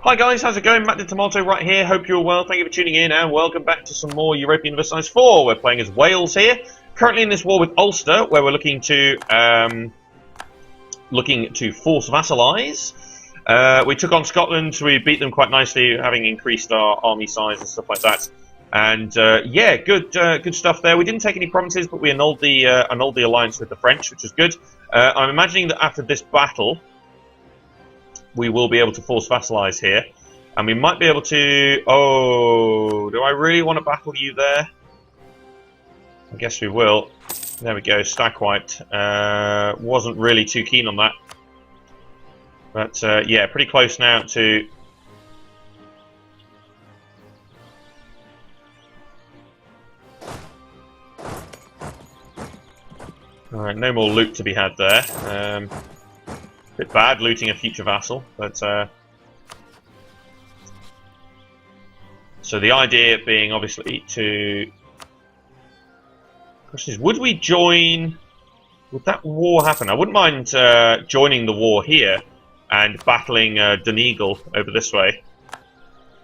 Hi guys, how's it going? Matt the Tomato right here. Hope you're well. Thank you for tuning in and welcome back to some more Europa Universalis 4. We're playing as Wales here. Currently in this war with Ulster, where we're looking to force vassalize. We took on Scotland, so we beat them quite nicely, having increased our army size and stuff like that. And yeah, good stuff there. We didn't take any provinces, but we annulled the alliance with the French, which was good. I'm imagining that after this battle, we will be able to force vassalize here, and we might be able to. Oh, do I really want to battle you there? I guess we will. There we go. Stack wiped. Wasn't really too keen on that, but yeah, pretty close now to. Alright, no more loot to be had there. Bit bad looting a future vassal, but so the idea being obviously to. Question is, would we join? Would that war happen? I wouldn't mind joining the war here and battling Donegal over this way.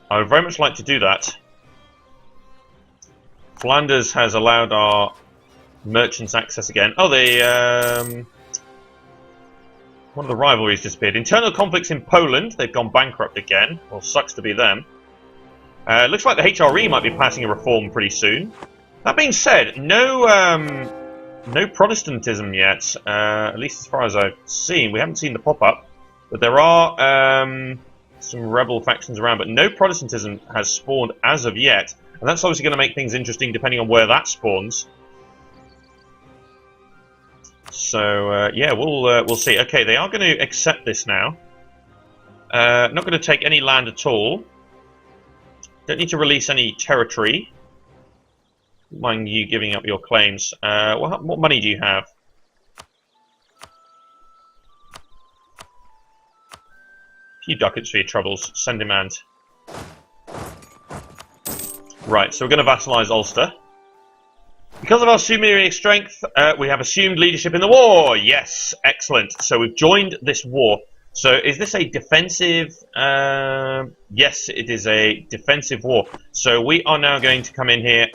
I would very much like to do that. Flanders has allowed our merchants access again. Oh, they one of the rivalries disappeared. Internal conflicts in Poland. They've gone bankrupt again. Well, sucks to be them. Looks like the HRE might be passing a reform pretty soon. That being said, no Protestantism yet. At least as far as I've seen. We haven't seen the pop-up. But there are some rebel factions around. But no Protestantism has spawned as of yet. And that's obviously going to make things interesting depending on where that spawns. So yeah, we'll see. Okay, they are going to accept this now. Not going to take any land at all. Don't need to release any territory. Don't mind you giving up your claims. What money do you have? A few ducats for your troubles. Send demand. Right, so we're going to vassalize Ulster. Because of our superior strength, we have assumed leadership in the war. Yes, excellent. So we've joined this war. So is this a defensive? Yes, it is a defensive war. So we are now going to come in here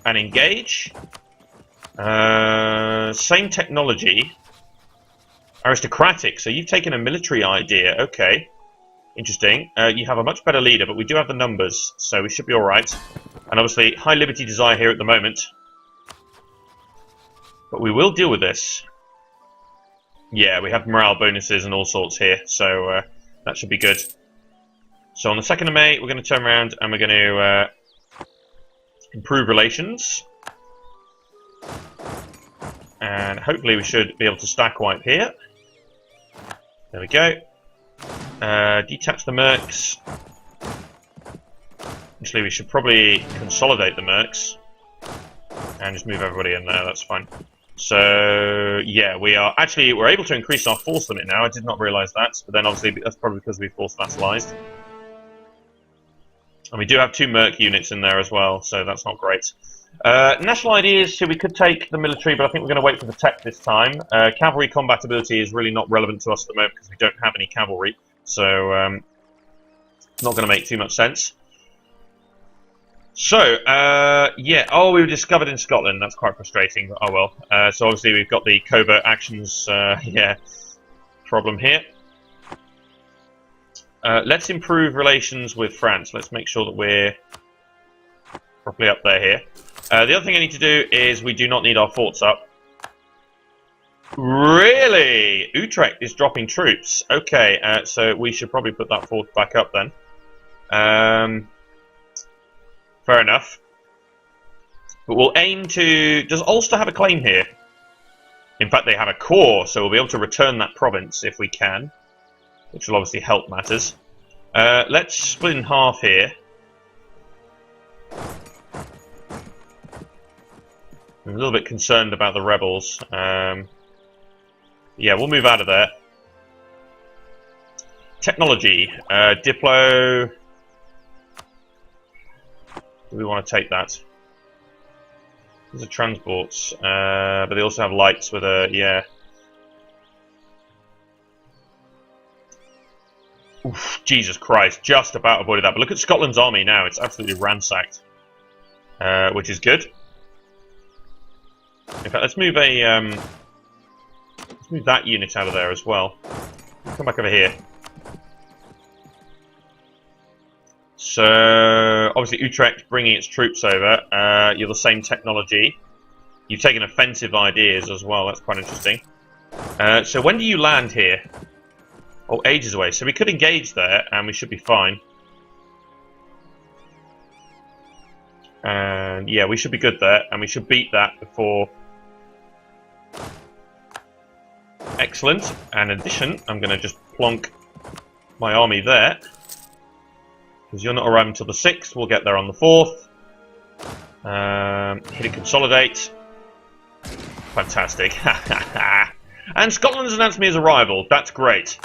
and engage. Same technology. Aristocratic. So you've taken a military idea. Okay. Interesting. You have a much better leader, but we do have the numbers, so we should be alright. And obviously, high liberty desire here at the moment. But we will deal with this. Yeah, we have morale bonuses and all sorts here, so that should be good. So on the 2nd of May, we're going to turn around and we're going to improve relations. And hopefully we should be able to stack wipe here. There we go. Detach the mercs. Actually, we should probably consolidate the mercs. And just move everybody in there, that's fine. So, yeah, we're able to increase our force limit now. I did not realise that, but then obviously that's probably because we force vassalised. And we do have 2 merc units in there as well, so that's not great. National ideas, so we could take the military, but I think we're going to wait for the tech this time. Cavalry combatability is really not relevant to us at the moment because we don't have any cavalry, so not going to make too much sense. So, yeah, oh, we were discovered in Scotland. That's quite frustrating. Oh, well. So, obviously, we've got the covert actions, yeah, problem here. Let's improve relations with France. Let's make sure that we're properly up there here. The other thing I need to do is we do not need our forts up. Really? Utrecht is dropping troops. Okay, so we should probably put that fort back up then. Fair enough. But we'll aim to... Does Ulster have a claim here? In fact, they have a core, so we'll be able to return that province if we can. Which will obviously help matters. Let's split in half here. I'm a little bit concerned about the rebels. Yeah, we'll move out of there. Technology. Diplo... Do we want to take that? These are transports, but they also have lights with a, yeah. Oof, Jesus Christ, just about avoided that. But look at Scotland's army now. It's absolutely ransacked. Which is good. In fact, let's move let's move that unit out of there as well. Come back over here. So, obviously Utrecht bringing its troops over. You're the same technology. You've taken offensive ideas as well. That's quite interesting. So when do you land here? Oh, ages away. So we could engage there, and we should be fine. And yeah, we should be good there, and we should beat that before. Excellent. And in addition, I'm going to just plonk my army there. Because you're not arriving until the 6th, we'll get there on the 4th. Hit and consolidate. Fantastic. And Scotland's announced me as a rival. That's great.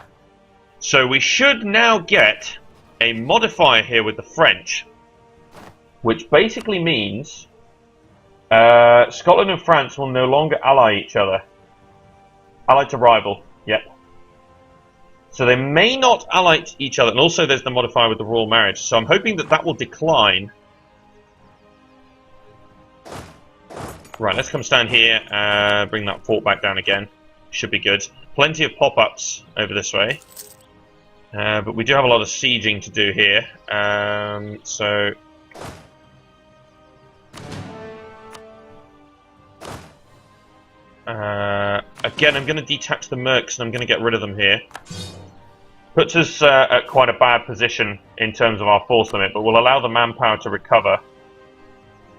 So we should now get a modifier here with the French. Which basically means Scotland and France will no longer ally each other. Ally to rival. Yep. So they may not ally each other. And also there's the modifier with the royal marriage. So I'm hoping that that will decline. Right, let's come stand here. Bring that fort back down again. Should be good. Plenty of pop-ups over this way. But we do have a lot of sieging to do here. So... again, I'm going to detach the mercs and I'm going to get rid of them here. Puts us at quite a bad position in terms of our force limit, but we'll allow the manpower to recover.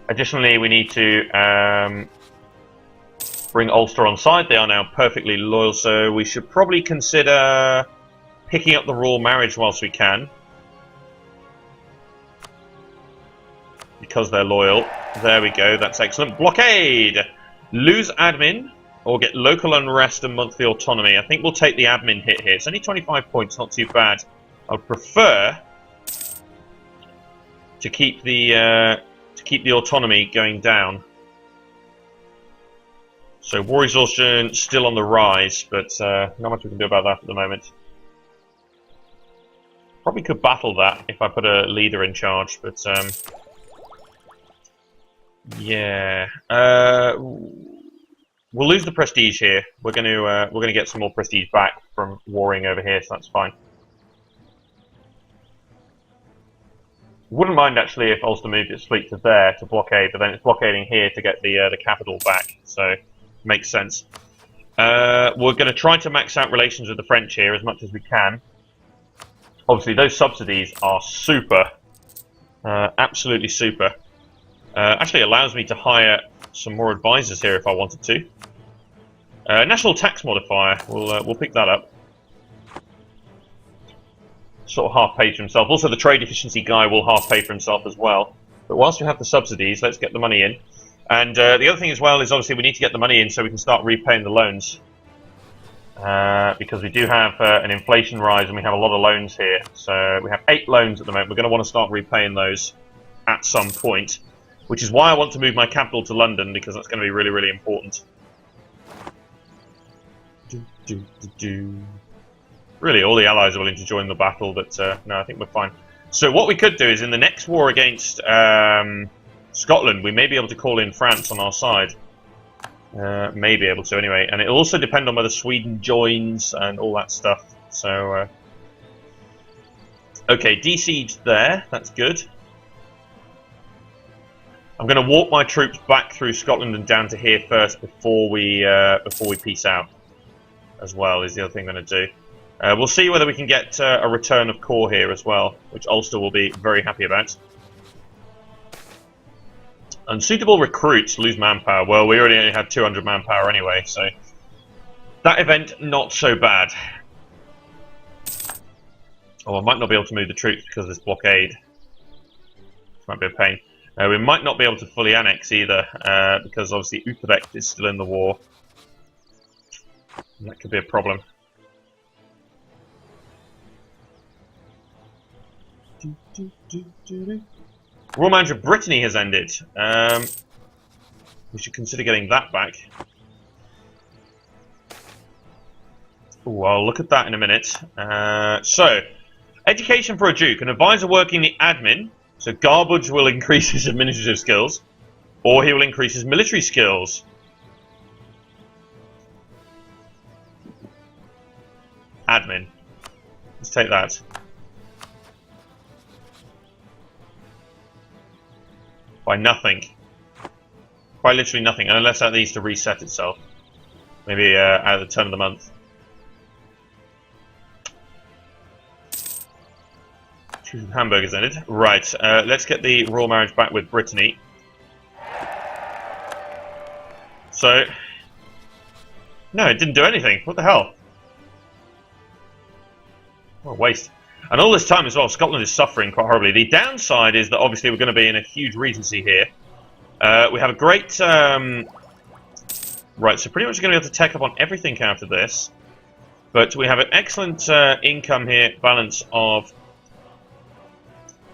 Additionally, we need to bring Ulster on side. They are now perfectly loyal, so we should probably consider picking up the royal marriage whilst we can. Because they're loyal. There we go, that's excellent. Blockade! Lose admin, or get local unrest and monthly autonomy. I think we'll take the admin hit here. It's only 25 points, not too bad. I'd prefer to keep the autonomy going down. So war exhaustion still on the rise, but not much we can do about that at the moment. Probably could battle that if I put a leader in charge, but yeah. We'll lose the prestige here. We're gonna get some more prestige back from warring over here, so that's fine. Wouldn't mind actually if Ulster moved its fleet to there to blockade, but then it's blockading here to get the capital back. So makes sense. We're going to try to max out relations with the French here as much as we can. Obviously, those subsidies are super, absolutely super. Actually, allows me to hire some more advisors here if I wanted to. National tax modifier. We'll pick that up. Sort of half pay for himself. Also, the trade efficiency guy will half pay for himself as well. But whilst we have the subsidies, let's get the money in. And the other thing as well is obviously we need to get the money in so we can start repaying the loans. Because we do have an inflation rise and we have a lot of loans here. So we have 8 loans at the moment. We're going to want to start repaying those at some point. Which is why I want to move my capital to London, because that's going to be really, really important. Really, all the allies are willing to join the battle, but no, I think we're fine. So what we could do is in the next war against Scotland, we may be able to call in France on our side. May be able to anyway. And it'll also depend on whether Sweden joins and all that stuff. So, okay, de-siege there. That's good. I'm going to walk my troops back through Scotland and down to here first before we peace out. As well is the other thing I'm going to do. We'll see whether we can get a return of core here as well, which Ulster will be very happy about. Unsuitable recruits lose manpower. Well, we already only had 200 manpower anyway, so that event not so bad. Oh, I might not be able to move the troops because of this blockade. This might be a pain. We might not be able to fully annex either, because obviously Utrecht is still in the war. And that could be a problem. Royal Marriage of Brittany has ended. We should consider getting that back. Ooh, I'll look at that in a minute. So, education for a duke. An advisor working the admin, so Garbage will increase his administrative skills, or he will increase his military skills. Admin. Let's take that. By nothing. Quite literally nothing, unless that needs to reset itself. Maybe at the turn of the month. 2 hamburgers ended. Right, let's get the royal marriage back with Brittany. So... No, it didn't do anything. What the hell? What a waste. And all this time as well, Scotland is suffering quite horribly. The downside is that obviously we're going to be in a huge regency here. We have a great... Right, so pretty much going to be able to tech up on everything after this. But we have an excellent income here, balance of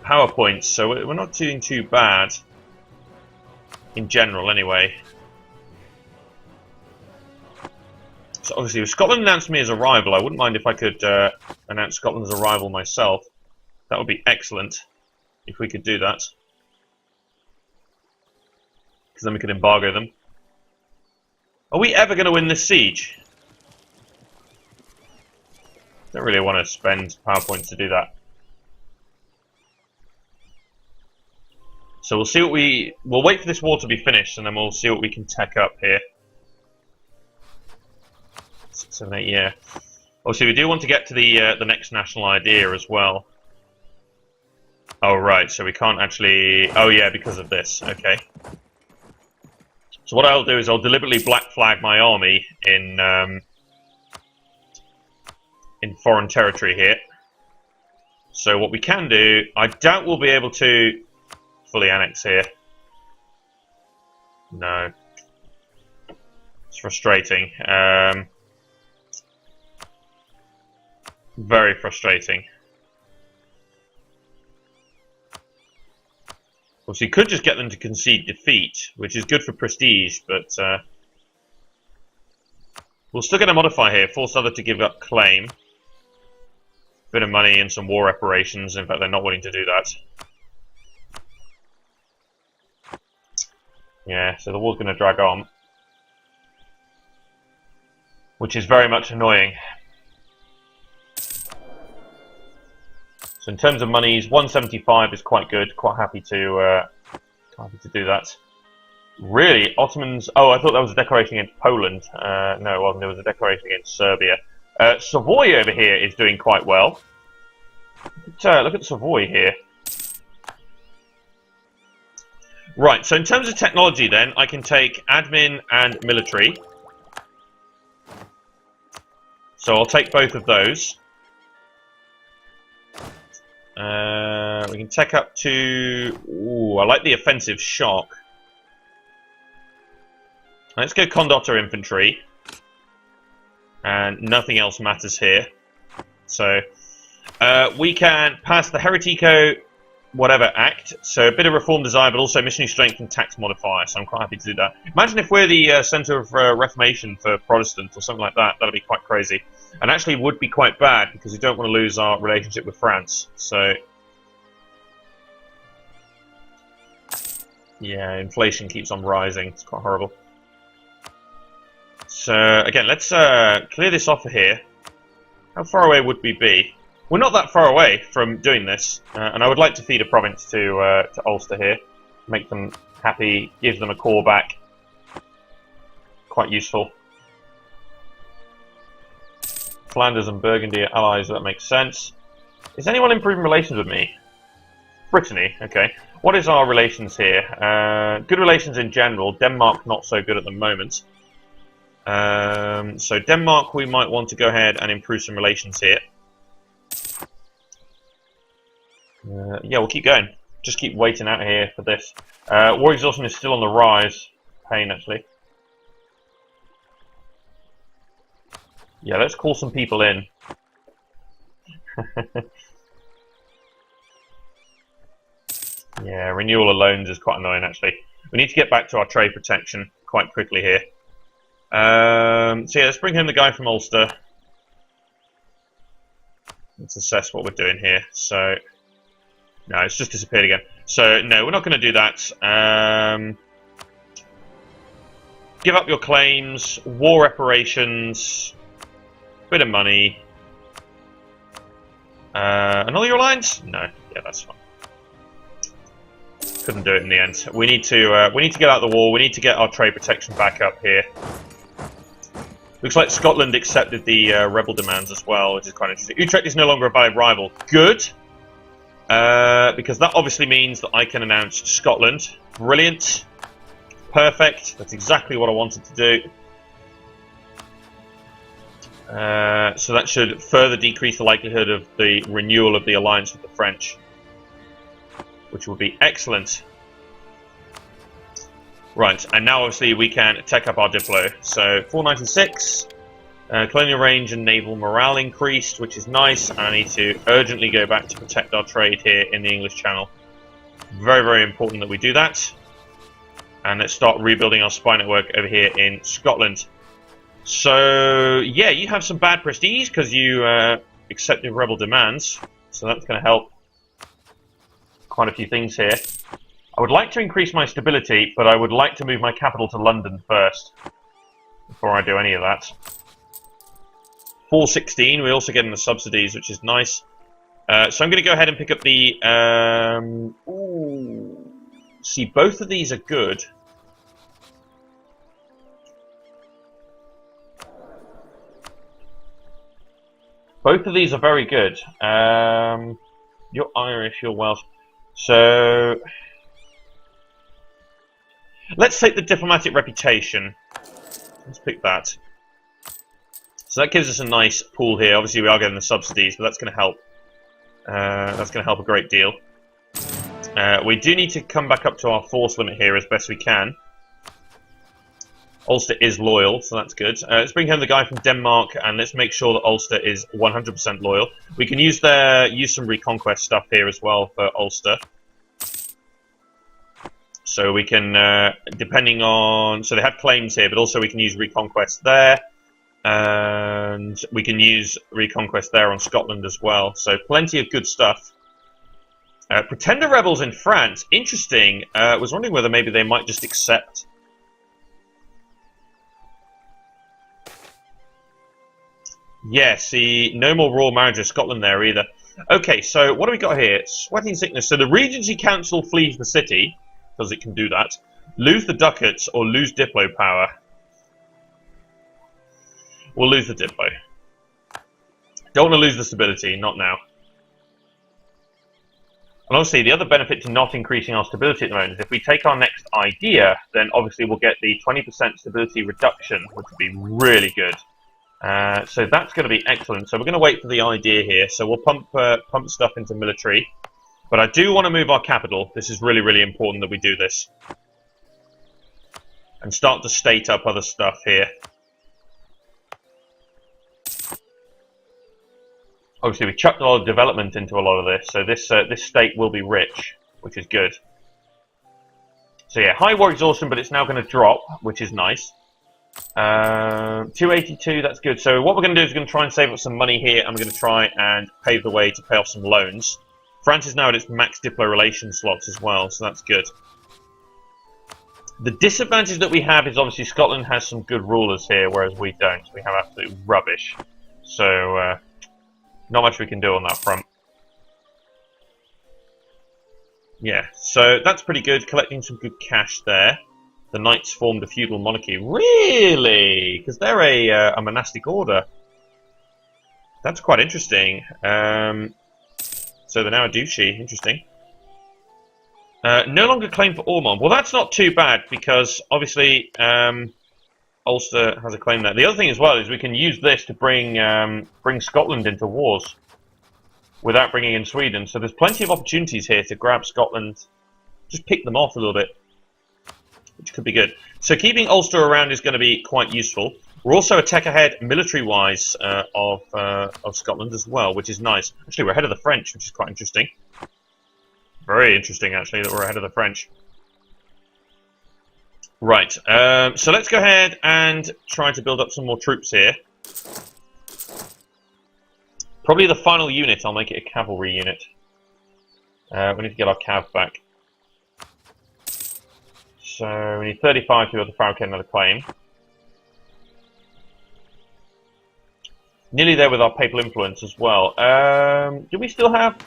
power points. So we're not doing too bad. In general, anyway. So obviously, if Scotland announced me as a rival, I wouldn't mind if I could announce Scotland as a rival myself. That would be excellent if we could do that. Because then we could embargo them. Are we ever going to win this siege? Don't really want to spend power points to do that. So we'll see what we'll wait for this war to be finished, and then we'll see what we can tech up here. 6, 7, 8, yeah. Obviously, we do want to get to the next national idea as well. Oh right, so we can't actually. Oh yeah, because of this. Okay. So what I'll do is I'll deliberately black flag my army in foreign territory here. So what we can do, I doubt we'll be able to fully annex here. No. It's frustrating. Very frustrating. Obviously, you could just get them to concede defeat, which is good for prestige, but we'll still get a modifier here. Force other to give up claim. Bit of money and some war reparations. In fact, they're not willing to do that. Yeah, so the war's going to drag on, which is very much annoying. So in terms of monies, 175 is quite good. Quite happy to do that. Really, Ottomans. Oh, I thought that was a declaration against Poland. No, it wasn't. It was a declaration against Serbia. Savoy over here is doing quite well. Look at Savoy here. Right. So in terms of technology, then I can take admin and military. So I'll take both of those. We can tech up to... Ooh, I like the offensive shock. Let's go Condotter infantry. And nothing else matters here. So, we can pass the Heretico whatever act. So a bit of reform desire, but also missionary strength and tax modifier. So I'm quite happy to do that. Imagine if we're the centre of Reformation for Protestant or something like that. That'd be quite crazy. And actually would be quite bad because we don't want to lose our relationship with France. So, yeah, inflation keeps on rising. It's quite horrible. So, again, let's clear this off of here. How far away would we be? We're not that far away from doing this. And I would like to feed a province to Ulster here. Make them happy, give them a core back. Quite useful. Flanders and Burgundy are allies, that makes sense. Is anyone improving relations with me? Brittany, okay. What is our relations here? Good relations in general. Denmark, not so good at the moment. So Denmark, we might want to go ahead and improve some relations here. Yeah, we'll keep going. Just keep waiting out here for this. War exhaustion is still on the rise. Pain, actually. Yeah, let's call some people in. Yeah, renewal of loans is quite annoying, actually. We need to get back to our trade protection quite quickly here. So yeah, let's bring home the guy from Ulster. Let's assess what we're doing here. So, no, it's just disappeared again. So, no, we're not going to do that. Give up your claims, war reparations, bit of money. Annul your alliance? No, yeah, that's fine. Couldn't do it in the end. We need to get out of the war. We need to get our trade protection back up here. Looks like Scotland accepted the rebel demands as well, which is quite interesting. Utrecht is no longer a valid rival. Good, because that obviously means that I can announce Scotland. Brilliant, perfect. That's exactly what I wanted to do. So that should further decrease the likelihood of the renewal of the alliance with the French, which will be excellent. Right, and now obviously we can tech up our Diplo. So 496, colonial range and naval morale increased, which is nice. And I need to urgently go back to protect our trade here in the English Channel. Very, very important that we do that. And let's start rebuilding our spy network over here in Scotland. So, yeah, you have some bad prestige because you accepted rebel demands. So that's going to help quite a few things here. I would like to increase my stability, but I would like to move my capital to London first before I do any of that. 416, we also get in the subsidies, which is nice. So I'm going to go ahead and pick up the... See, both of these are good. Both of these are very good. You're Irish, you're Welsh. So... let's take the diplomatic reputation. Let's pick that. So that gives us a nice pool here. Obviously, we are getting the subsidies, but that's going to help. That's going to help a great deal. We do need to come back up to our force limit here as best we can. Ulster is loyal, so that's good. Let's bring home the guy from Denmark, and let's make sure that Ulster is 100% loyal. We can use some reconquest stuff here as well for Ulster. So we can, depending on... so they have claims here, but also we can use reconquest there. And we can use reconquest there on Scotland as well. So plenty of good stuff. Pretender rebels in France. Interesting. I was wondering whether maybe they might just accept... yeah, see, no more royal marriage of Scotland there either. Okay, so what do we got here? Sweating sickness. So the Regency Council flees the city, because it can do that. Lose the ducats or lose Diplo power. We'll lose the Diplo. Don't want to lose the stability, not now. And obviously, the other benefit to not increasing our stability at the moment is if we take our next idea, then obviously we'll get the 20% stability reduction, which would be really good. So that's going to be excellent. So we're going to wait for the idea here. So we'll pump stuff into military. But I do want to move our capital. This is really, really important that we do this. And start to state up other stuff here. Obviously, we chucked a lot of development into a lot of this. So this state will be rich, which is good. So yeah, high war exhaustion, but it's now going to drop, which is nice. 282, that's good. So what we're going to do is we're going to try and save up some money here, and we're going to try and pave the way to pay off some loans. France is now at its max Diplo relation slots as well, so that's good. The disadvantage that we have is obviously Scotland has some good rulers here, whereas we don't. We have absolute rubbish. So, not much we can do on that front. Yeah, so that's pretty good. Collecting some good cash there. The Knights formed a feudal monarchy. Really? Because they're a monastic order. That's quite interesting. So they're now a duchy. Interesting. No longer claim for Ormond. Well, that's not too bad because obviously Ulster has a claim there. The other thing as well is we can use this to bring Scotland into wars without bringing in Sweden. So there's plenty of opportunities here to grab Scotland, just pick them off a little bit, which could be good. So keeping Ulster around is going to be quite useful. We're also a tech ahead military-wise of Scotland as well, which is nice. Actually, we're ahead of the French, which is quite interesting. Very interesting, actually, that we're ahead of the French. Right, so let's go ahead and try to build up some more troops here. Probably the final unit, I'll make it a cavalry unit. We need to get our cav back. So we need 35 to be able to fabricate another claim. Nearly there with our papal influence as well. Do we still have...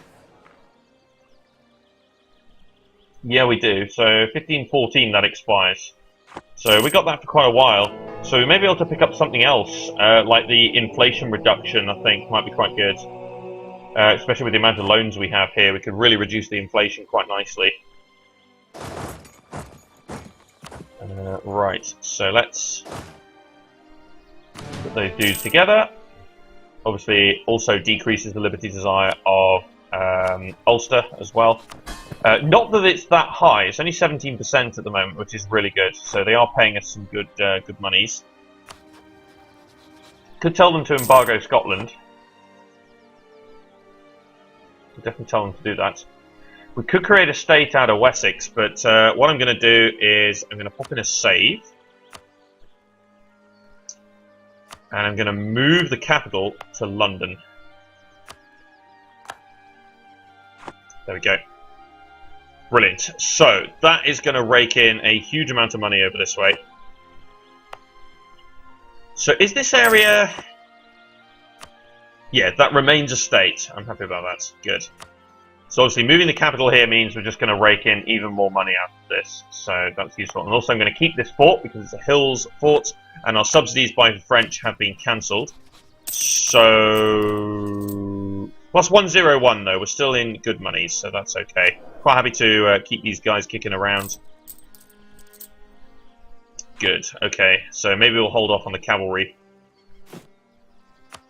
Yeah, we do. So 1514 that expires. So we got that for quite a while. So we may be able to pick up something else, like the inflation reduction, I think, might be quite good. Especially with the amount of loans we have here, we could really reduce the inflation quite nicely. Right, so let's put those dudes together. Obviously, also decreases the liberty desire of Ulster as well. Not that it's that high; it's only 17% at the moment, which is really good. So they are paying us some good, good monies. Could tell them to embargo Scotland. Could definitely tell them to do that. We could create a state out of Wessex, but what I'm going to do is I'm going to pop in a save. And I'm going to move the capital to London. There we go. Brilliant. So, that is going to rake in a huge amount of money over this way. So, is this area... Yeah, that remains a state. I'm happy about that. Good. So, obviously, moving the capital here means we're just going to rake in even more money out of this. So, that's useful. And also, I'm going to keep this fort because it's a hills fort. And our subsidies by the French have been cancelled. So... Plus 101 though, we're still in good money, so that's okay. Quite happy to keep these guys kicking around. Good, okay. So maybe we'll hold off on the cavalry.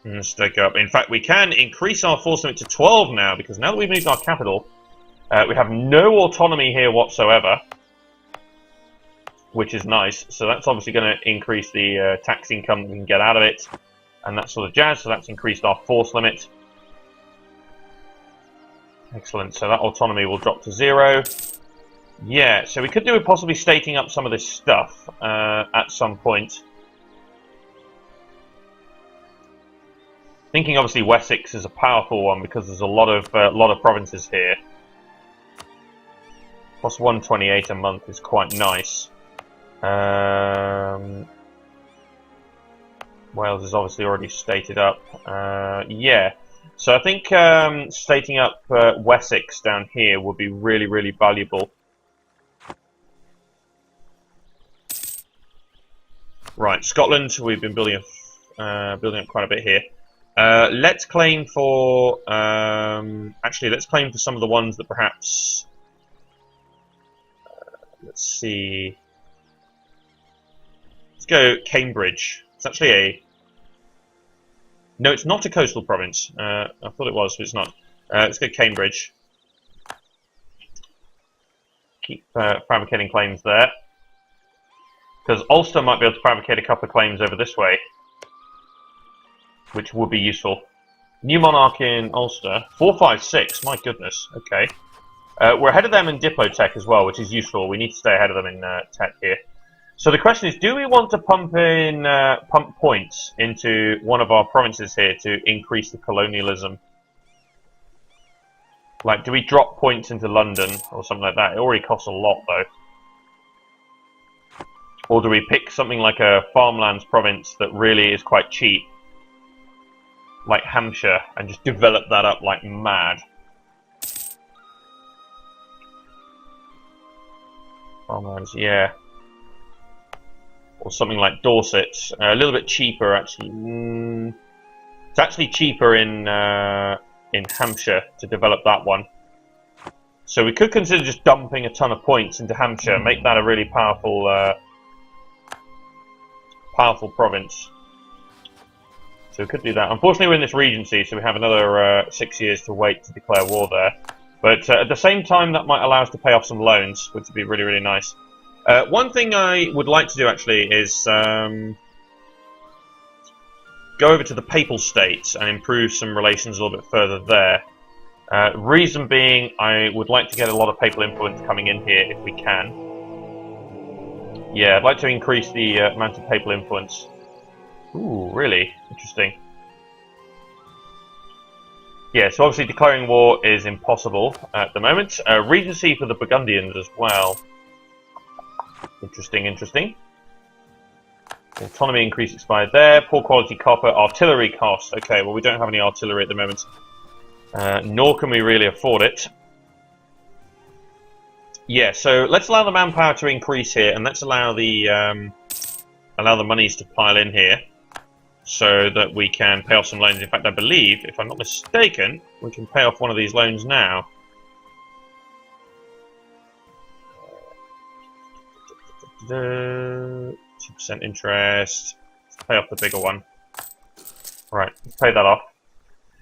And stick up. In fact, we can increase our force limit to 12 now, because now that we've moved our capital, we have no autonomy here whatsoever. Which is nice. So that's obviously going to increase the tax income that we can get out of it. And that sort of jazz, so that's increased our force limit. Excellent, so that autonomy will drop to 0. Yeah, so we could do with possibly stating up some of this stuff at some point. Thinking obviously Wessex is a powerful one because there's a lot of provinces here. Plus 128 a month is quite nice. Wales is obviously already stated up. Yeah. So I think stating up Wessex down here would be really, really valuable. Right, Scotland, we've been building up quite a bit here. Let's claim for... actually, let's claim for some of the ones that perhaps... let's see... Let's go Cambridge. It's actually a... No, it's not a coastal province. I thought it was, but it's not. Let's go Cambridge. Keep fabricating claims there. Because Ulster might be able to fabricate a couple of claims over this way. Which would be useful. New monarch in Ulster. 456, my goodness. Okay. We're ahead of them in Diplo tech as well, which is useful. We need to stay ahead of them in tech here. So the question is, do we want to pump points into one of our provinces here to increase the colonialism? Like, do we drop points into London or something like that? It already costs a lot, though. Or do we pick something like a farmlands province that really is quite cheap, like Hampshire, and just develop that up like mad? Farmlands, yeah. Or something like Dorset, a little bit cheaper actually. It's actually cheaper in Hampshire to develop that one. So we could consider just dumping a ton of points into Hampshire, make that a really powerful, powerful province. So we could do that. Unfortunately, we're in this regency, so we have another 6 years to wait to declare war there. But at the same time, that might allow us to pay off some loans, which would be really, really nice. One thing I would like to do, actually, is go over to the Papal States and improve some relations a little bit further there. Reason being, I would like to get a lot of Papal influence coming in here if we can. Yeah, I'd like to increase the amount of Papal influence. Ooh, really? Interesting. Yeah, so obviously declaring war is impossible at the moment. Regency for the Burgundians as well. Interesting, interesting. Autonomy increase expired there. Poor quality copper. Artillery cost. Okay, well we don't have any artillery at the moment. Nor can we really afford it. Yeah, so let's allow the manpower to increase here, and let's allow the monies to pile in here, so that we can pay off some loans. In fact, I believe, if I'm not mistaken, we can pay off one of these loans now. $2% interest. Let's pay off the bigger one. Right, let's pay that off.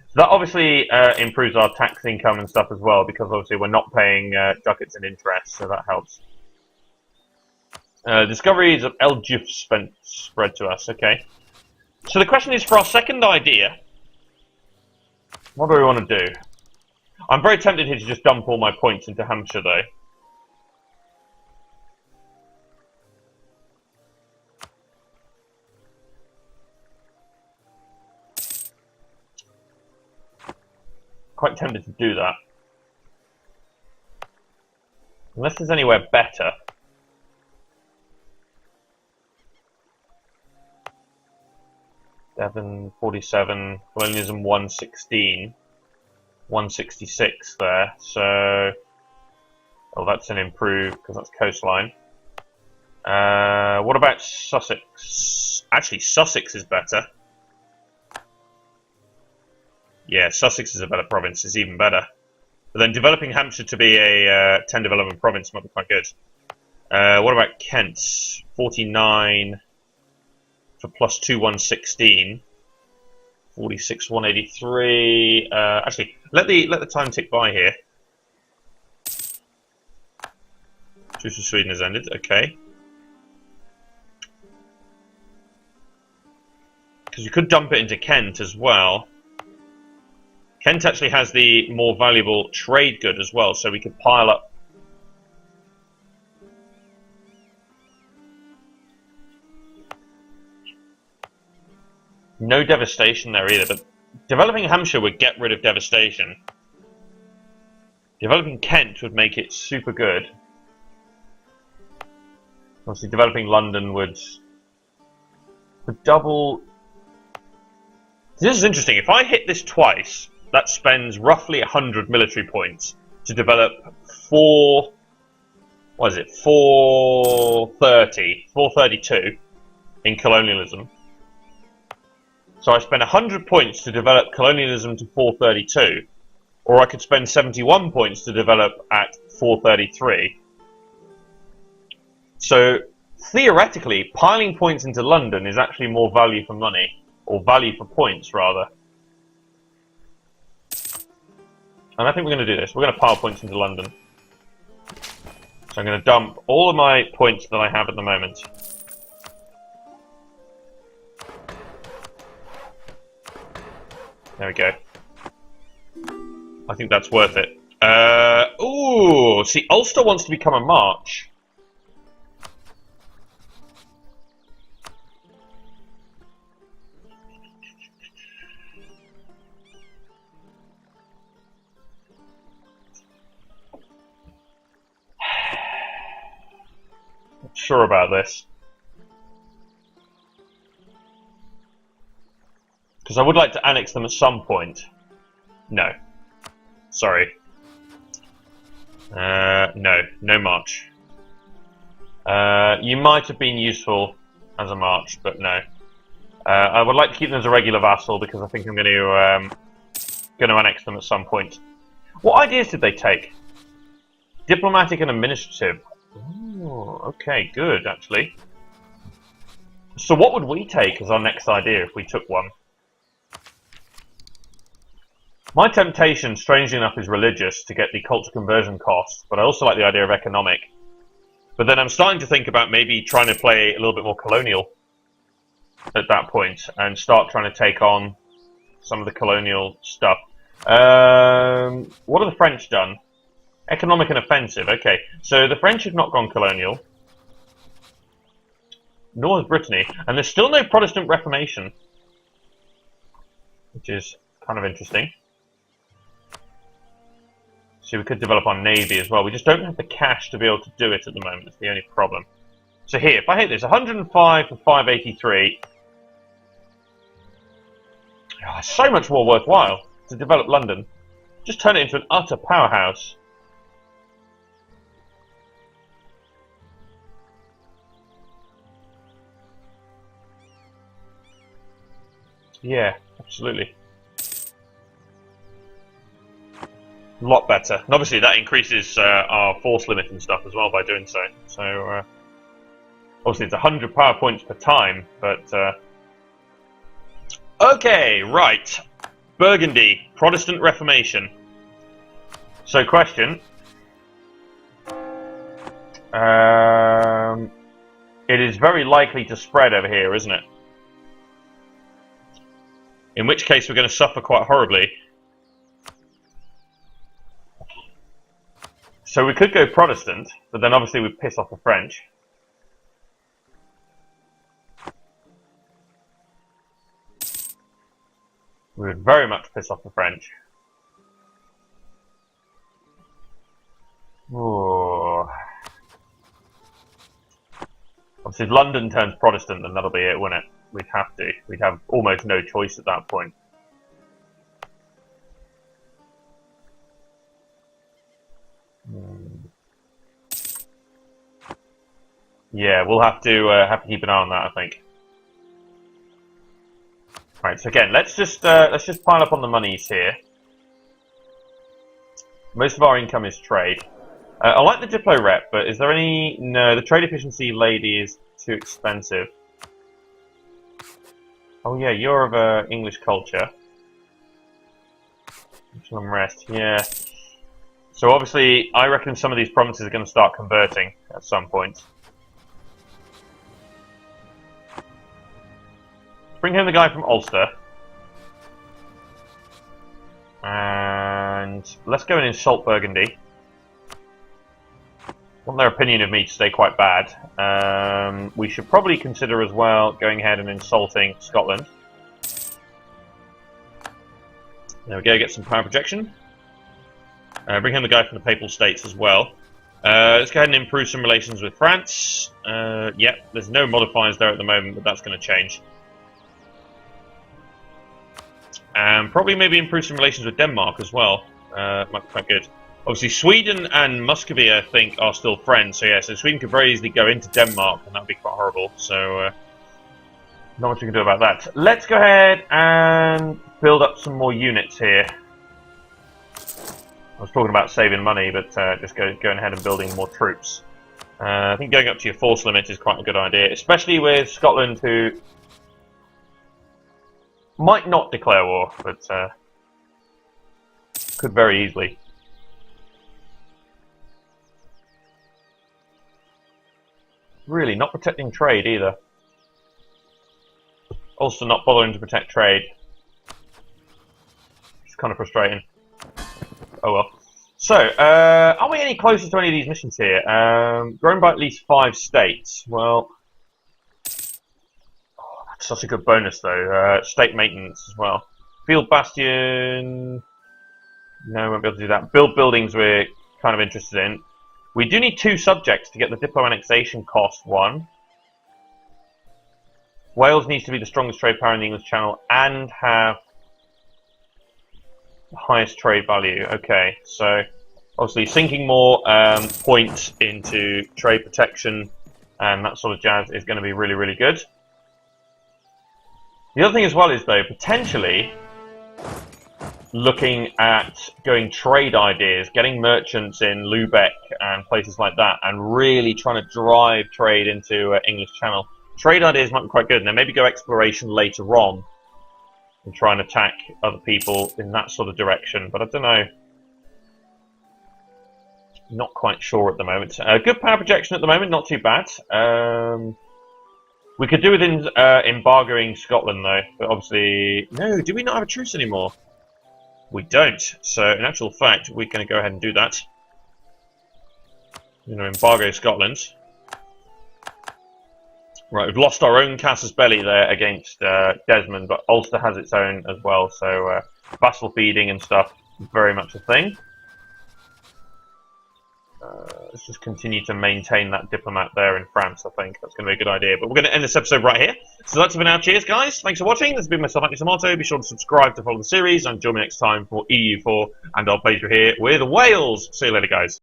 So that obviously improves our tax income and stuff as well, because obviously we're not paying ducats and interest, so that helps. Discoveries of El Juf spread to us, okay. So the question is, for our second idea, what do we want to do? I'm very tempted here to just dump all my points into Hampshire, though. Quite tempted to do that. Unless there's anywhere better. Devon 47, colonialism 116, 166 there. So, oh, that's an improve because that's coastline. What about Sussex? Actually, Sussex is better. Yeah, Sussex is a better province, it's even better. But then developing Hampshire to be a 10 development province might be quite good. What about Kent? 49 for +2, 116. 46, 183. Actually, let the time tick by here. Truce with Sweden has ended, okay. Because you could dump it into Kent as well. Kent actually has the more valuable trade good as well, so we could pile up. No devastation there either, but developing Hampshire would get rid of devastation. Developing Kent would make it super good. Obviously, developing London would double. This is interesting. If I hit this twice, that spends roughly 100 military points to develop 432 in colonialism. So I spend 100 points to develop colonialism to 432, or I could spend 71 points to develop at 433. So theoretically, piling points into London is actually more value for money, or value for points rather. And I think we're going to do this. We're going to pile points into London. So I'm going to dump all of my points that I have at the moment. There we go. I think that's worth it. Ooh, see, Ulster wants to become a march. Not sure about this. Because I would like to annex them at some point. No. Sorry. No march. You might have been useful as a march, but no. I would like to keep them as a regular vassal because I think I'm going to annex them at some point. What ideas did they take? Diplomatic and administrative. Oh, okay, good actually. So what would we take as our next idea if we took one? My temptation, strangely enough, is religious to get the culture conversion cost, but I also like the idea of economic. But then I'm starting to think about maybe trying to play a little bit more colonial at that point and start trying to take on some of the colonial stuff. What have the French done? Economic and offensive. Okay, so the French have not gone colonial. Nor has Brittany. And there's still no Protestant Reformation, which is kind of interesting. So we could develop our navy as well. We just don't have the cash to be able to do it at the moment. That's the only problem. So here, if I hit this, 105 for 583. Oh, it's so much more worthwhile to develop London. Just turn it into an utter powerhouse. Yeah, absolutely. A lot better. And obviously that increases our force limit and stuff as well by doing so. So, obviously it's 100 power points per time, but... Okay, right. Burgundy, Protestant Reformation. So, question. It is very likely to spread over here, isn't it? In which case we're going to suffer quite horribly. So we could go Protestant, but then obviously we'd piss off the French. We would very much piss off the French. Ooh. Obviously, if London turns Protestant, then that'll be it, wouldn't it? We'd have to. We'd have almost no choice at that point. Yeah, we'll have to keep an eye on that, I think. Right. So again, let's just pile up on the monies here. Most of our income is trade. I like the Diplo rep, but is there any? No, the trade efficiency lady is too expensive. Oh yeah, you're of English culture. National unrest, yeah. So obviously, I reckon some of these provinces are going to start converting at some point. Bring home the guy from Ulster. And let's go and insult Burgundy. I want their opinion of me to stay quite bad. We should probably consider as well going ahead and insulting Scotland. There we go, get some power projection. Bring home the guy from the Papal States as well. Let's go ahead and improve some relations with France. Yeah, there's no modifiers there at the moment, but that's going to change. And probably maybe improve some relations with Denmark as well. Might be quite good. Obviously, Sweden and Muscovy, I think, are still friends. So yeah, so Sweden could very easily go into Denmark, and that would be quite horrible. So, not much we can do about that. Let's go ahead and build up some more units here. I was talking about saving money, but just going ahead and building more troops. I think going up to your force limit is quite a good idea, especially with Scotland, who might not declare war, but could very easily. Really, not protecting trade either. Also not bothering to protect trade. It's kind of frustrating. Oh well. So, are we any closer to any of these missions here? Grown by at least 5 states. Well, oh, that's such a good bonus though. State maintenance as well. Field Bastion. No, won't be able to do that. Build buildings we're kind of interested in. We do need 2 subjects to get the Diplo annexation cost 1. Wales needs to be the strongest trade power in the English Channel and have the highest trade value. Okay, so obviously sinking more points into trade protection and that sort of jazz is going to be really, really good. The other thing as well is, though, potentially looking at going trade ideas, getting merchants in Lubeck and places like that, and really trying to drive trade into English Channel. Trade ideas might be quite good, and then maybe go exploration later on and try and attack other people in that sort of direction. But I don't know. Not quite sure at the moment. Good power projection at the moment, not too bad. We could do with embargoing Scotland, though. But obviously... No, do we not have a truce anymore? We don't. So, in actual fact, we're going to go ahead and do that. We're going to embargo Scotland. Right, we've lost our own casus belli there against Desmond, but Ulster has its own as well, so vassal feeding and stuff is very much a thing. Let's just continue to maintain that diplomat there in France, I think. That's going to be a good idea. But we're going to end this episode right here. So that's it for now. Cheers, guys. Thanks for watching. This has been myself, Anthony Samato. Be sure to subscribe to follow the series and join me next time for EU4 and our playthrough here with Wales. See you later, guys.